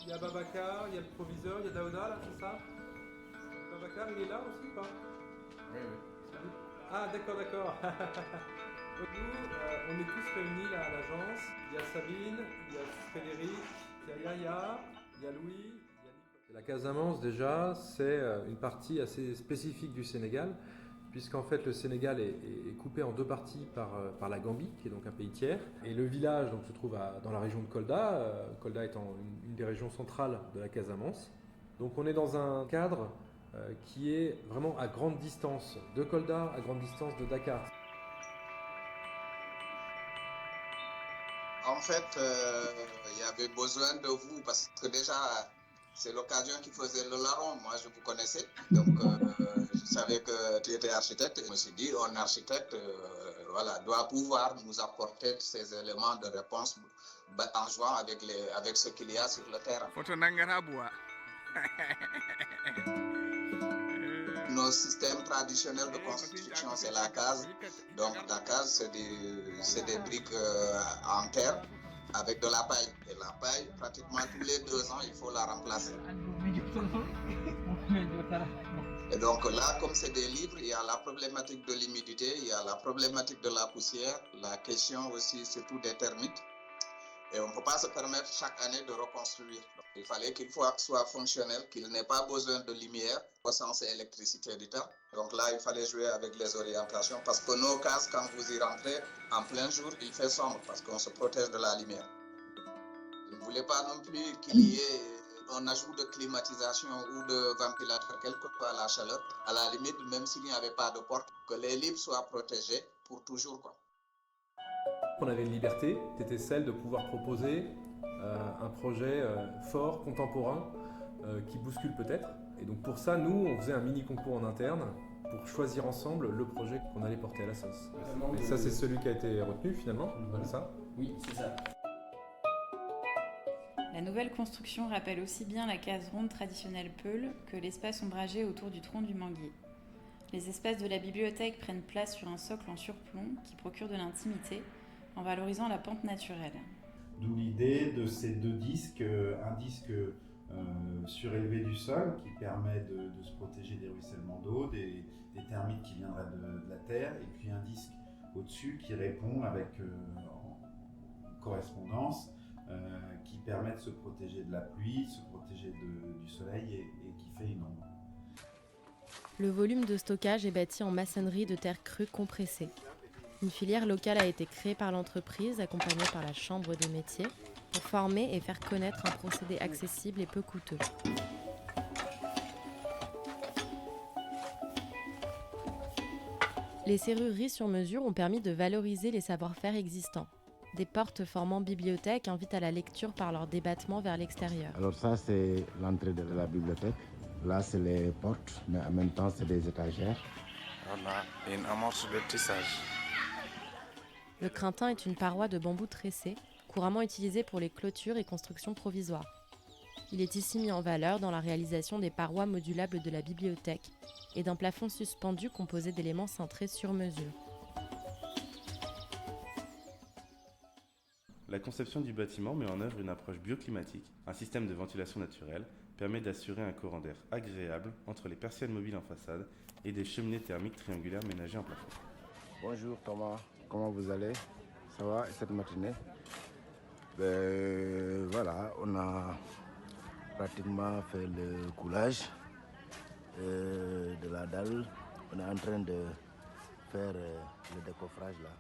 il y a Babacar, il y a le proviseur, il y a Daouda là, c'est ça? Babacar, il est là aussi ou pas? Oui, oui. Salut. Ah d'accord, d'accord. Nous, on est tous réunis là à l'agence. Il y a Sabine, il y a Frédéric, il y a Yaya, il y a Louis, il y a Nicolas. La Casamance déjà, c'est une partie assez spécifique du Sénégal, puisqu'en fait le Sénégal est coupé en deux parties par la Gambie, qui est donc un pays tiers. Et le village donc, se trouve dans la région de Kolda, Kolda étant une des régions centrales de la Casamance. Donc on est dans un cadre qui est vraiment à grande distance de Kolda, à grande distance de Dakar. En fait, il y avait besoin de vous parce que déjà, c'est l'occasion qui faisait le larron. Moi, je vous connaissais. Donc, je savais que tu étais architecte. Je me suis dit, un architecte voilà, doit pouvoir nous apporter ces éléments de réponse en jouant avec ce qu'il y a sur le terrain. Nos systèmes traditionnels de construction, c'est la case. Donc la case, c'est des briques en terre avec de la paille. Et la paille, pratiquement tous les 2 ans, il faut la remplacer. Et donc là, comme c'est des livres, il y a la problématique de l'humidité, il y a la problématique de la poussière. La question aussi, c'est tout des termites. Et on ne peut pas se permettre chaque année de reconstruire. Donc, il fallait qu'il soit fonctionnel, qu'il n'ait pas besoin de lumière, au sens électricité du temps. Donc là, il fallait jouer avec les orientations parce que nos cases, quand vous y rentrez, en plein jour, il fait sombre parce qu'on se protège de la lumière. Je ne voulais pas non plus qu'il y ait un ajout de climatisation ou de ventilateur, quelle que soit la chaleur. À la limite, même s'il n'y avait pas de porte, que les livres soient protégés pour toujours, quoi. On avait une liberté, c'était celle de pouvoir proposer un projet fort, contemporain, qui bouscule peut-être. Et donc pour ça, nous, on faisait un mini concours en interne pour choisir ensemble le projet qu'on allait porter à la sauce. Et ça, c'est celui qui a été retenu finalement, c'est ça? Oui, c'est ça. La nouvelle construction rappelle aussi bien la case ronde traditionnelle Peul que l'espace ombragé autour du tronc du manguier. Les espaces de la bibliothèque prennent place sur un socle en surplomb qui procure de l'intimité en valorisant la pente naturelle. D'où l'idée de ces deux disques, un disque surélevé du sol qui permet de se protéger des ruissellements d'eau, des termites qui viendraient de la terre, et puis un disque au-dessus qui répond avec en correspondance, qui permet de se protéger de la pluie, se protéger du soleil et qui fait une ombre. Le volume de stockage est bâti en maçonnerie de terre crue compressée. Une filière locale a été créée par l'entreprise, accompagnée par la Chambre des métiers, pour former et faire connaître un procédé accessible et peu coûteux. Les serrureries sur mesure ont permis de valoriser les savoir-faire existants. Des portes formant bibliothèque invitent à la lecture par leur débattement vers l'extérieur. Alors ça, c'est l'entrée de la bibliothèque. Là, c'est les portes, mais en même temps, c'est des étagères. On a une amorce de tissage. Le crintin est une paroi de bambou tressé, couramment utilisée pour les clôtures et constructions provisoires. Il est ici mis en valeur dans la réalisation des parois modulables de la bibliothèque et d'un plafond suspendu composé d'éléments cintrés sur mesure. La conception du bâtiment met en œuvre une approche bioclimatique. Un système de ventilation naturelle permet d'assurer un courant d'air agréable entre les persiennes mobiles en façade et des cheminées thermiques triangulaires ménagées en plafond. Bonjour Thomas, comment vous allez? Ça va cette matinée? Voilà, on a pratiquement fait le coulage de la dalle. On est en train de faire le décoffrage là.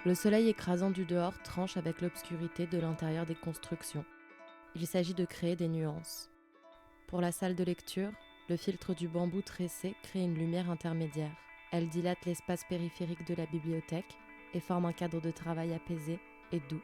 Le soleil écrasant du dehors tranche avec l'obscurité de l'intérieur des constructions. Il s'agit de créer des nuances. Pour la salle de lecture, le filtre du bambou tressé crée une lumière intermédiaire. Elle dilate l'espace périphérique de la bibliothèque et forme un cadre de travail apaisé et doux.